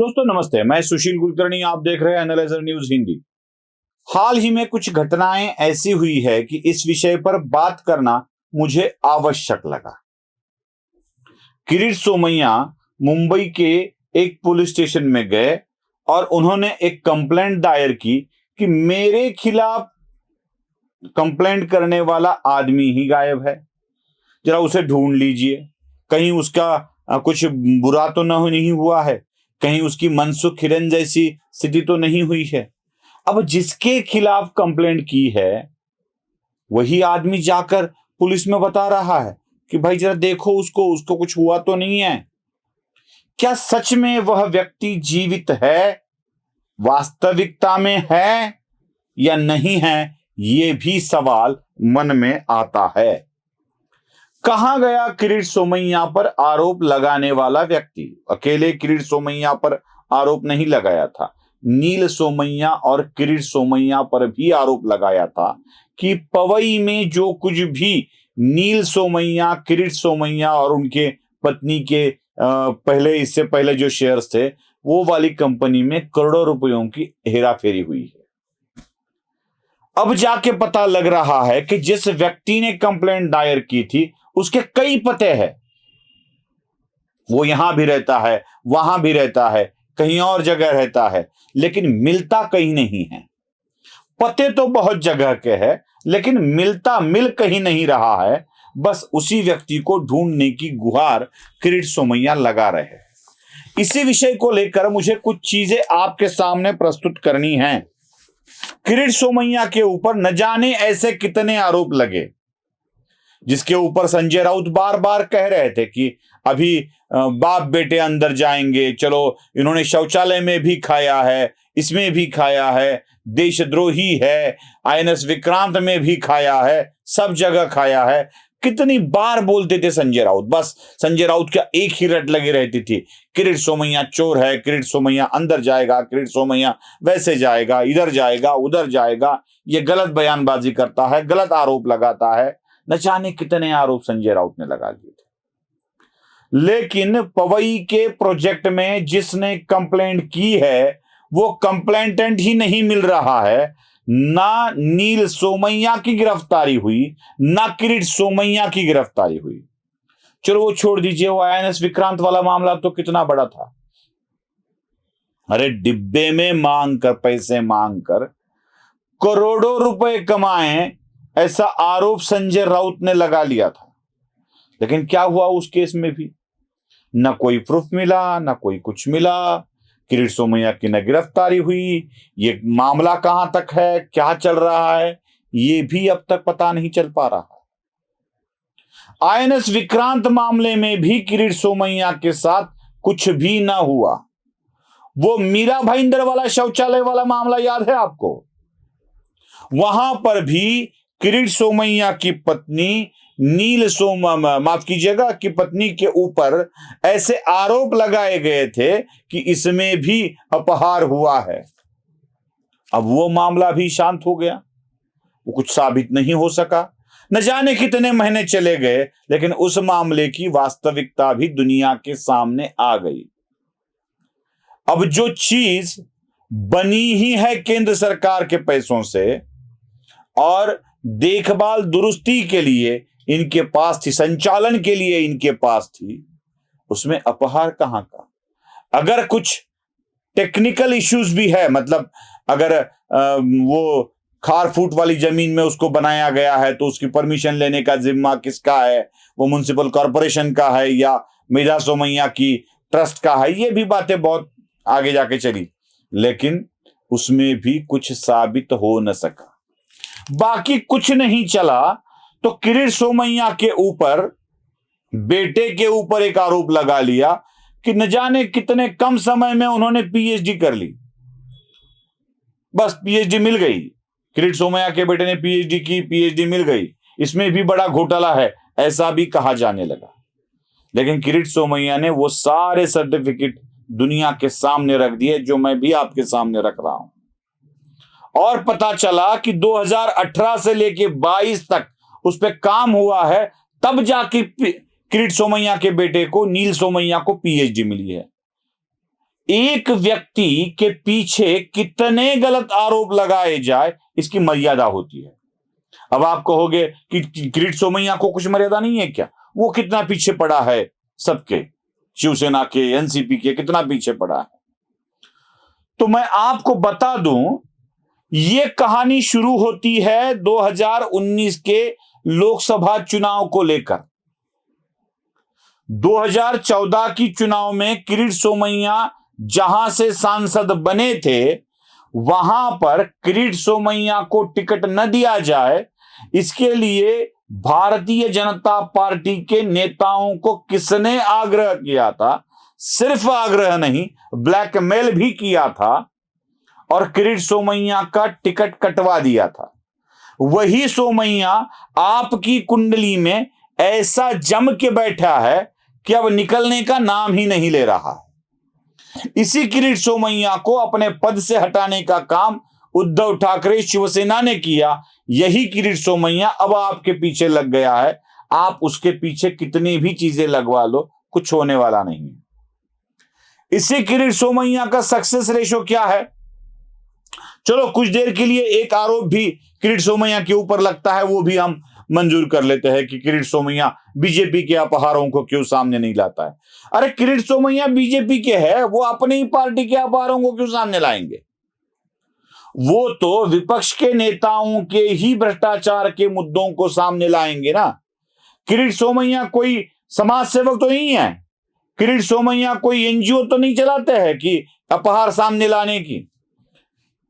दोस्तों नमस्ते, मैं सुशील कुलकर्णी। आप देख रहे हैं एनालाइजर न्यूज हिंदी। हाल ही में कुछ घटनाएं ऐसी हुई है कि इस विषय पर बात करना मुझे आवश्यक लगा। किरीट सोमैया मुंबई के एक पुलिस स्टेशन में गए और उन्होंने एक कंप्लेंट दायर की कि मेरे खिलाफ कंप्लेंट करने वाला आदमी ही गायब है, जरा उसे ढूंढ लीजिए। कहीं उसका कुछ बुरा तो नहीं हुआ है, कहीं उसकी मनसुख हिरन जैसी स्थिति तो नहीं हुई है। अब जिसके खिलाफ कंप्लेंट की है वही आदमी जाकर पुलिस में बता रहा है कि भाई जरा देखो उसको कुछ हुआ तो नहीं है। क्या सच में वह व्यक्ति जीवित है, वास्तविकता में है या नहीं है, ये भी सवाल मन में आता है। कहां गया किरीट सोमैया पर आरोप लगाने वाला व्यक्ति? अकेले किरीट सोमैया पर आरोप नहीं लगाया था, नील सोमैया और किरीट सोमैया पर भी आरोप लगाया था कि पवई में जो कुछ भी नील सोमैया, किरीट सोमैया और उनके पत्नी के इससे पहले जो शेयर्स थे वो वाली कंपनी में करोड़ों रुपयों की हेराफेरी हुई है। अब जाके पता लग रहा है कि जिस व्यक्ति ने कंप्लेंट दायर की थी उसके कई पते हैं। वो यहां भी रहता है, वहां भी रहता है, कहीं और जगह रहता है, लेकिन मिलता कहीं नहीं है। पते तो बहुत जगह के हैं, लेकिन मिल कहीं नहीं रहा है। बस उसी व्यक्ति को ढूंढने की गुहार किरीट सोमैया लगा रहे हैं। इसी विषय को लेकर मुझे कुछ चीजें आपके सामने प्रस्तुत करनी हैं। किरीट सोमैया के ऊपर न जाने ऐसे कितने आरोप लगे, जिसके ऊपर संजय राउत बार बार कह रहे थे कि अभी बाप बेटे अंदर जाएंगे। चलो, इन्होंने शौचालय में भी खाया है, इसमें भी खाया है, देशद्रोही है, आईएनएस विक्रांत में भी खाया है, सब जगह खाया है। कितनी बार बोलते थे संजय राउत। बस संजय राउत का एक ही रट लगी रहती थी, किरीट सोमैया चोर है, किरीट सोमैया अंदर जाएगा, किरीट सोमैया वैसे जाएगा, इधर जाएगा, उधर जाएगा। ये गलत बयानबाजी करता है, गलत आरोप लगाता है। न जाने कितने आरोप संजय राउत ने लगा दिए थे। लेकिन पवई के प्रोजेक्ट में जिसने कंप्लेंट की है वो कंप्लेंटेंट ही नहीं मिल रहा है। ना नील सोमैया की गिरफ्तारी हुई, ना किरीट सोमैया की गिरफ्तारी हुई। चलो वो छोड़ दीजिए, वो आईएनएस विक्रांत वाला मामला तो कितना बड़ा था। अरे डिब्बे में पैसे मांग कर करोड़ों रुपए कमाए, ऐसा आरोप संजय राउत ने लगा लिया था। लेकिन क्या हुआ उस केस में भी? ना कोई प्रूफ मिला, ना कोई कुछ मिला। किरीट सोमैया की न गिरफ्तारी हुई। ये मामला कहां तक है, क्या चल रहा है, ये भी अब तक पता नहीं चल पा रहा। आईएनएस विक्रांत मामले में भी किरीट सोमैया के साथ कुछ भी ना हुआ। वो मीरा भाईंदर वाला शौचालय वाला मामला याद है आपको? वहां पर भी किरीट सोमैया की पत्नी माफ कीजिएगा, की पत्नी के ऊपर ऐसे आरोप लगाए गए थे कि इसमें भी अपहार हुआ है। अब वो मामला भी शांत हो गया, वो कुछ साबित नहीं हो सका। न जाने कितने महीने चले गए, लेकिन उस मामले की वास्तविकता भी दुनिया के सामने आ गई। अब जो चीज बनी ही है केंद्र सरकार के पैसों से और देखभाल दुरुस्ती के लिए इनके पास थी, संचालन के लिए इनके पास थी, उसमें अपहार कहां का? अगर कुछ टेक्निकल इश्यूज भी है, मतलब अगर वो खार फूट वाली जमीन में उसको बनाया गया है तो उसकी परमिशन लेने का जिम्मा किसका है? वो म्युनिसिपल कॉरपोरेशन का है या मीरा सोमैया की ट्रस्ट का है? ये भी बातें बहुत आगे जाके चली, लेकिन उसमें भी कुछ साबित हो न सका। बाकी कुछ नहीं चला तो किरीट सोमैया के ऊपर, बेटे के ऊपर एक आरोप लगा लिया कि न जाने कितने कम समय में उन्होंने पीएचडी कर ली। बस पीएचडी मिल गई, किरीट सोमैया के बेटे ने पीएचडी की, पीएचडी मिल गई। इसमें भी बड़ा घोटाला है, ऐसा भी कहा जाने लगा। लेकिन किरीट सोमैया ने वो सारे सर्टिफिकेट दुनिया के सामने रख दिए, जो मैं भी आपके सामने रख रहा हूं। और पता चला कि 2018 से लेके 22 तक उस पर काम हुआ है, तब जाके किरीट सोमैया के बेटे को, नील सोमैया को पीएचडी मिली है। एक व्यक्ति के पीछे कितने गलत आरोप लगाए जाए इसकी मर्यादा होती है। अब आप कहोगे कि किरीट सोमैया को कुछ मर्यादा नहीं है क्या? वो कितना पीछे पड़ा है सबके, शिवसेना के, एनसीपी के, कितना पीछे पड़ा है। तो मैं आपको बता दूं, ये कहानी शुरू होती है 2019 के लोकसभा चुनाव को लेकर। 2014 की चुनाव में किरीट सोमैया जहां से सांसद बने थे, वहां पर किरीट सोमैया को टिकट न दिया जाए, इसके लिए भारतीय जनता पार्टी के नेताओं को किसने आग्रह किया था? सिर्फ आग्रह नहीं, ब्लैकमेल भी किया था और किरीट सोमैया का टिकट कटवा दिया था। वही सोमैया आपकी कुंडली में ऐसा जम के बैठा है कि अब निकलने का नाम ही नहीं ले रहा। इसी किरीट सोमैया को अपने पद से हटाने का काम उद्धव ठाकरे शिवसेना ने किया। यही किरीट सोमैया अब आपके पीछे लग गया है। आप उसके पीछे कितनी भी चीजें लगवा लो, कुछ होने वाला नहीं है। इसी किरीट सोमैया का सक्सेस रेशो क्या है? चलो कुछ देर के लिए एक आरोप भी किरीट सोमैया के ऊपर लगता है, वो भी हम मंजूर कर लेते हैं कि किरीट सोमैया बीजेपी के अपहारों को क्यों सामने नहीं लाता है। अरे किरीट सोमैया बीजेपी के है, वो अपनी ही पार्टी के अपहारों को क्यों सामने लाएंगे? वो तो विपक्ष के नेताओं के ही भ्रष्टाचार के मुद्दों को सामने लाएंगे ना। किरीट सोमैया कोई समाज सेवक तो नहीं है, किरीट सोमैया कोई एनजीओ तो नहीं चलाते हैं कि अपहार सामने लाने की।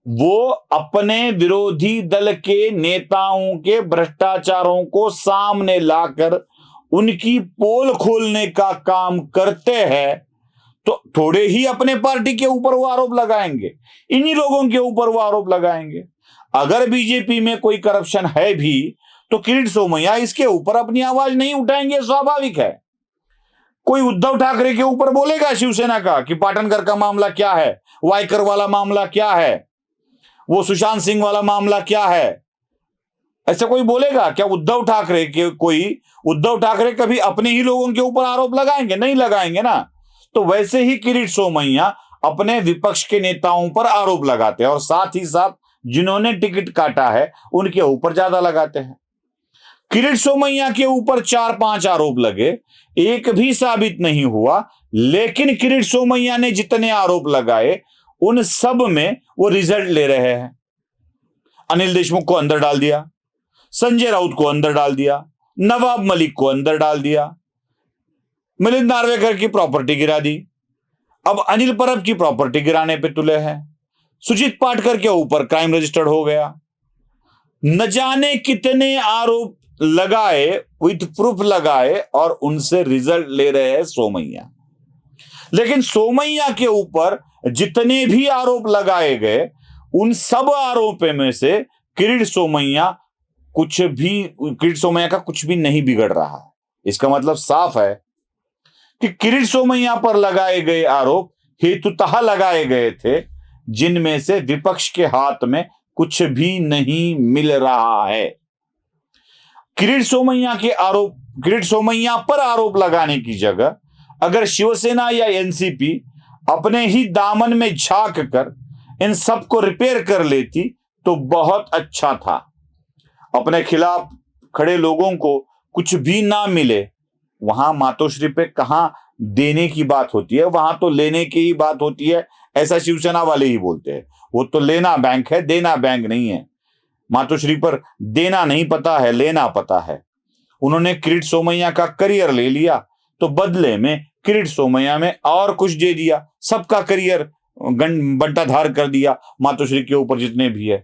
वो अपने विरोधी दल के नेताओं के भ्रष्टाचारों को सामने लाकर उनकी पोल खोलने का काम करते हैं। तो थोड़े ही अपने पार्टी के ऊपर वो आरोप लगाएंगे, इन्हीं लोगों के ऊपर वो आरोप लगाएंगे। अगर बीजेपी में कोई करप्शन है भी तो किरीट सोमैया इसके ऊपर अपनी आवाज नहीं उठाएंगे, स्वाभाविक है। कोई उद्धव ठाकरे के ऊपर बोलेगा शिवसेना का कि पाटनकर का मामला क्या है, वायकर वाला मामला क्या है, वो सुशांत सिंह वाला मामला क्या है? ऐसा कोई बोलेगा क्या? उद्धव ठाकरे कभी अपने ही लोगों के ऊपर आरोप लगाएंगे? नहीं लगाएंगे ना। तो वैसे ही किरीट सोमैया अपने विपक्ष के नेताओं पर आरोप लगाते हैं और साथ ही साथ जिन्होंने टिकट काटा है उनके ऊपर ज्यादा लगाते हैं। किरीट सोमैया के ऊपर 4-5 आरोप लगे, एक भी साबित नहीं हुआ, लेकिन किरीट सोमैया ने जितने आरोप लगाए उन सब में वो रिजल्ट ले रहे हैं। अनिल देशमुख को अंदर डाल दिया, संजय राउत को अंदर डाल दिया, नवाब मलिक को अंदर डाल दिया, मिलिंद नार्वेकर की प्रॉपर्टी गिरा दी, अब अनिल परब की प्रॉपर्टी गिराने पे तुले हैं, सुजीत पाटकर के ऊपर क्राइम रजिस्टर्ड हो गया। न जाने कितने आरोप लगाए, विथ प्रूफ लगाए और उनसे रिजल्ट ले रहे हैं सोमैया। लेकिन सोमैया के ऊपर जितने भी आरोप लगाए गए उन सब आरोपों में से किरीट सोमैया का कुछ भी नहीं बिगड़ रहा है। इसका मतलब साफ है कि किरीट सोमैया पर लगाए गए आरोप हेतुतः लगाए गए थे, जिनमें से विपक्ष के हाथ में कुछ भी नहीं मिल रहा है। किरीट सोमैया पर आरोप लगाने की जगह अगर शिवसेना या एनसीपी अपने ही दामन में झांक कर इन सबको रिपेयर कर लेती तो बहुत अच्छा था। अपने खिलाफ खड़े लोगों को कुछ भी ना मिले, वहां मातोश्री पे कहां देने की बात होती है, वहां तो लेने की ही बात होती है। ऐसा शिवसेना वाले ही बोलते हैं। वो तो लेना बैंक है, देना बैंक नहीं है। मातोश्री पर देना नहीं पता है, लेना पता है। उन्होंने किरीट सोमैया का करियर ले लिया तो बदले में किरीट सोमैया में और कुछ दे दिया, सबका करियर बंटाधार कर दिया मातोश्री के ऊपर जितने भी है।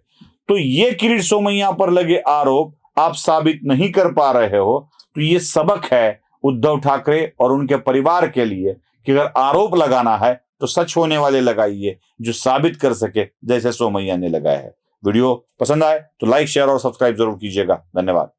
तो ये किरीट सोमैया पर लगे आरोप आप साबित नहीं कर पा रहे हो, तो ये सबक है उद्धव ठाकरे और उनके परिवार के लिए कि अगर आरोप लगाना है तो सच होने वाले लगाइए, जो साबित कर सके, जैसे सोमैया ने लगाया है। वीडियो पसंद आए तो लाइक, शेयर और सब्सक्राइब जरूर कीजिएगा। धन्यवाद।